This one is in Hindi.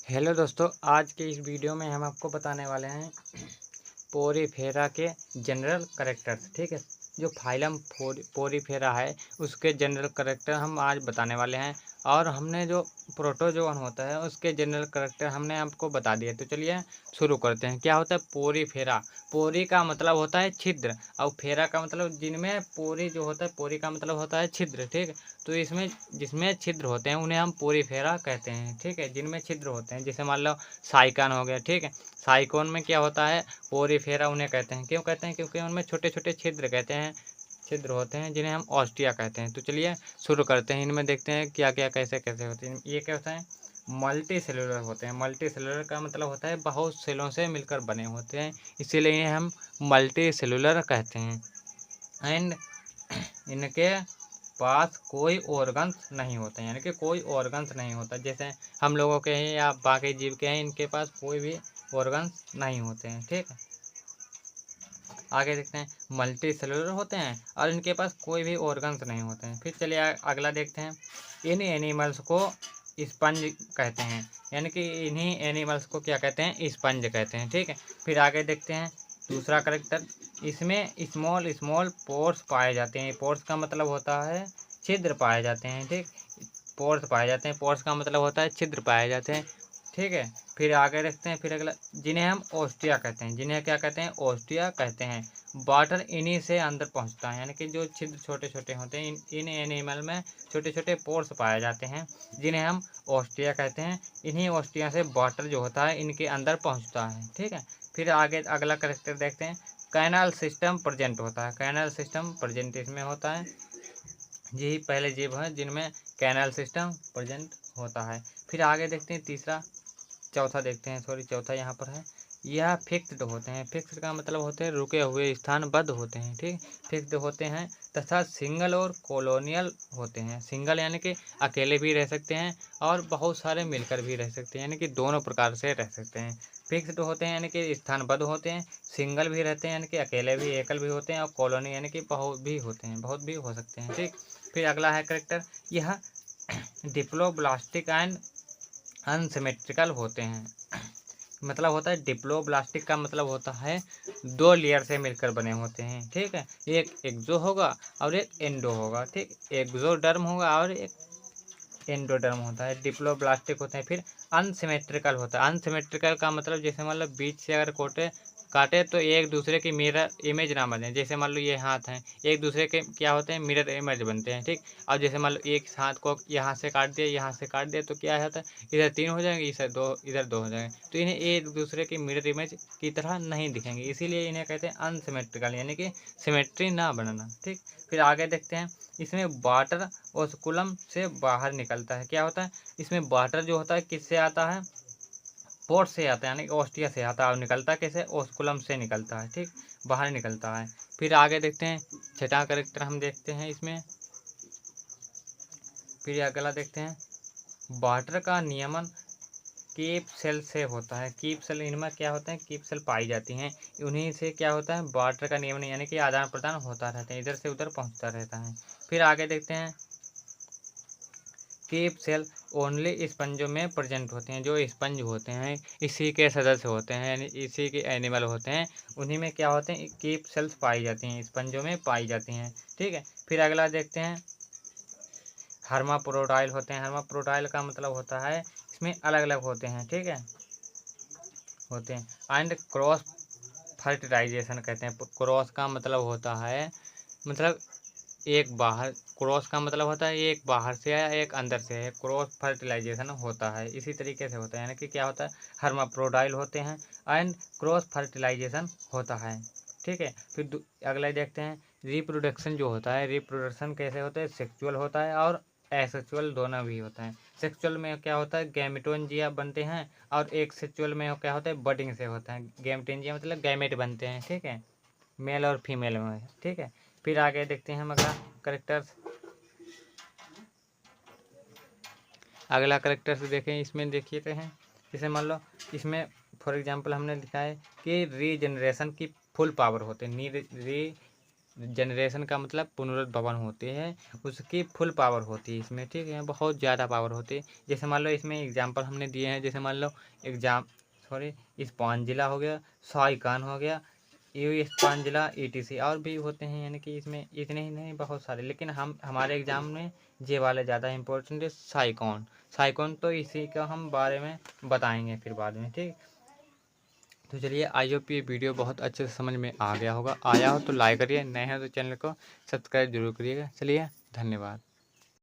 हेलो दोस्तों, आज के इस वीडियो में हम आपको बताने वाले हैं पोरीफेरा के जनरल करैक्टर्स। ठीक है, जो फाइलम पोरीफेरा है उसके जनरल करैक्टर हम आज बताने वाले हैं। और हमने जो प्रोटोजोअन होता है उसके जनरल करैक्टर हमने आपको बता दिए। तो चलिए शुरू करते हैं। क्या होता है पोरीफेरा? पोरी का मतलब होता है छिद्र, और फेरा का मतलब जिनमें पोरी जो होता है, पोरी का मतलब होता है छिद्र। ठीक है, तो इसमें जिसमें छिद्र होते हैं उन्हें हम पोरीफेरा कहते हैं। ठीक है, जिनमें छिद्र होते हैं, जैसे मान लो साइकन हो गया। ठीक है, साइकोन में क्या होता है, पोरीफेरा उन्हें कहते हैं। क्यों कहते हैं? क्योंकि उनमें छोटे छोटे छिद्र कहते हैं, छिद्र होते हैं, जिन्हें हम ऑस्टिया कहते हैं। तो चलिए शुरू करते हैं। इनमें देखते हैं क्या क्या कैसे कैसे होते हैं। ये क्या होता है, मल्टी सेलुलर होते हैं। मल्टी सेलुलर का मतलब होता है बहुत सेलों से मिलकर बने होते हैं, इसीलिए इन्हें हम मल्टी सेलुलर कहते हैं। एंड इनके पास कोई ऑर्गन्स नहीं होते हैं, यानी कि कोई ऑर्गन्स नहीं होता। जैसे हम लोगों के हैं या बाकी जीव के हैं, इनके पास कोई भी ऑर्गन्स नहीं होते हैं। ठीक है, आगे देखते हैं। मल्टी सेलुलर होते हैं और इनके पास कोई भी ऑर्गन्स नहीं होते हैं। फिर चलिए अगला देखते हैं। इन एनिमल्स को स्पंज कहते हैं, यानी कि इन्हीं एनिमल्स को क्या कहते हैं, स्पंज कहते हैं। ठीक है, फिर आगे देखते हैं दूसरा करेक्टर। इसमें स्मॉल स्मॉल पोर्स पाए जाते हैं। पोर्स का मतलब होता है छिद्र पाए जाते हैं। ठीक, पोर्स पाए जाते हैं। पोर्स का मतलब होता है छिद्र पाए जाते हैं। ठीक है, फिर आगे देखते हैं। फिर अगला, जिन्हें हम ओस्टिया कहते हैं। जिन्हें क्या कहते हैं, ओस्टिया कहते हैं। वाटर इन्हीं से अंदर पहुंचता है, यानी कि जो छिद्र छोटे छोटे होते हैं, इन एनिमल में छोटे छोटे पोर्स पाए जाते हैं, जिन्हें हम ओस्टिया कहते हैं। इन्हीं ओस्टिया से वाटर जो होता है इनके अंदर पहुंचता है। ठीक है, फिर आगे अगला करेक्टर देखते हैं। कैनल सिस्टम प्रेजेंट होता है। कैनल सिस्टम प्रेजेंट इसमें होता है। यही पहले जीव हैं जिनमें कैनल सिस्टम प्रेजेंट होता है। फिर आगे देखते हैं चौथा देखते हैं। चौथा यहाँ पर है। यह फिक्स्ड होते हैं। फिक्स्ड का मतलब होते हैं रुके हुए, स्थानबद्ध होते हैं। ठीक, फिक्स्ड होते हैं तथा सिंगल और कॉलोनियल होते हैं। सिंगल यानी कि अकेले भी रह सकते हैं और बहुत सारे मिलकर भी रह सकते हैं, यानी कि दोनों प्रकार से रह सकते हैं। फिक्स्ड होते हैं यानी कि स्थानबद्ध होते हैं, सिंगल भी रहते हैं यानी कि अकेले भी, एकल भी होते हैं, और कॉलोनी यानी कि बहुत भी होते हैं, बहुत भी हो सकते हैं। ठीक, फिर अगला है करेक्टर। यह डिप्लोब्लास्टिक एंड अनसिमेट्रिकल होते हैं। मतलब होता है डिप्लोब्लास्टिक का मतलब होता है दो लेयर से मिलकर बने होते हैं। ठीक है, एक एक्सो होगा और एक एंडो होगा। ठीक, एक्सोडर्म होगा और एक एंडोडर्म होता है। डिप्लोब्लास्टिक होते हैं। फिर अनसिमेट्रिकल होता है। अनसिमेट्रिकल का मतलब जैसे मान लो बीच से अगर काटे तो एक दूसरे की मिरर इमेज ना बने। जैसे मान लो ये हाथ हैं, एक दूसरे के क्या होते हैं, मिरर इमेज बनते हैं। ठीक, और जैसे मान लो एक हाथ को यहाँ से काट दिया, यहाँ से काट दिया, तो क्या होता है, इधर 3 हो जाएंगे, इधर दो हो जाएंगे, तो इन्हें एक दूसरे की मिरर इमेज की तरह नहीं दिखेंगे, इसीलिए इन्हें कहते हैं अनसिमेट्रिकल, यानी कि सिमेट्री ना बनाना। ठीक, फिर आगे देखते हैं। इसमें वाटर ओस्कुलम से बाहर निकलता है। क्या होता है, इसमें वाटर जो होता है किससे आता है, पोर्ट से आता है, यानी कि ऑस्टिया से आता है। और निकलता कैसे, ओस्कुलम से निकलता है। ठीक, बाहर निकलता है। फिर आगे देखते हैं छठा करेक्टर हम देखते हैं इसमें। फिर अगला देखते हैं। वाटर का नियमन कीप सेल से होता है। कीप सेल, इनमें क्या होता है, कीप सेल पाई जाती हैं। उन्हीं से क्या होता है, वाटर का नियमन यानी कि आदान प्रदान होता रहता है, इधर से उधर पहुंचता रहता है। फिर आगे देखते हैं। कीप सेल ओनली स्पंजों में प्रेजेंट होते हैं। जो स्पंज होते हैं इसी के सदस्य होते हैं, यानी इसी के एनिमल होते हैं, उन्हीं में क्या होते हैं, कीप सेल्स पाई जाती हैं, स्पंजों में पाई जाती हैं। ठीक है, फिर अगला देखते हैं। हर्माप्रोडाइल होते हैं। हर्माप्रोडाइल का मतलब होता है इसमें अलग अलग होते हैं। ठीक है, होते हैं। एंड क्रॉस फर्टिलाइजेशन कहते हैं। क्रॉस का मतलब होता है, मतलब एक बाहर, क्रॉस का मतलब होता है एक बाहर से है एक अंदर से है, क्रॉस फर्टिलाइजेशन होता है, इसी तरीके से होता है, यानी कि क्या होता है, हर्माप्रोडाइल होते हैं एंड क्रॉस फर्टिलाइजेशन होता है। ठीक है, फिर अगला देखते हैं। रिप्रोडक्शन जो होता है, रिप्रोडक्शन कैसे होता है, सेक्सुअल होता है और एसेक्सुअल दोनों भी होता है। सेक्सुअल में क्या होता है, गैमेटोनजिया बनते हैं, और एक सेक्सुअल में क्या होता है, बडिंग से होता है। गैमेटोनजिया मतलब गैमेट बनते हैं। ठीक है, मेल और फीमेल में। ठीक है, फिर आगे देखते हैं हम अगला करेक्टर्स। अगला करेक्टर्स देखें, इसमें देखिए हैं। जैसे मान लो इसमें फॉर एग्जांपल हमने लिखा है कि रीजनरेशन की फुल पावर होते हैं। जनरेशन का मतलब पुनरुद्भवन होती है, उसकी फुल पावर होती है इसमें, ठीक है, बहुत ज़्यादा पावर होती है। जैसे मान लो इसमें एग्जांपल हमने दिए हैं, जैसे मान लो स्पॉन्जिला हो गया, साइकान हो गया, ये स्पॉन्जिला ETC और भी होते हैं, यानी कि इसमें इतने ही नहीं बहुत सारे, लेकिन हमारे एग्ज़ाम में ये वाले ज़्यादा इंपॉर्टेंट है, साइकॉन तो इसी का हम बारे में बताएंगे फिर बाद में, ठीक। तो चलिए, आई होप ये वीडियो बहुत अच्छे से समझ में आ गया होगा। आया हो तो लाइक करिए, नए हैं तो चैनल को सब्सक्राइब जरूर करिएगा। चलिए, धन्यवाद।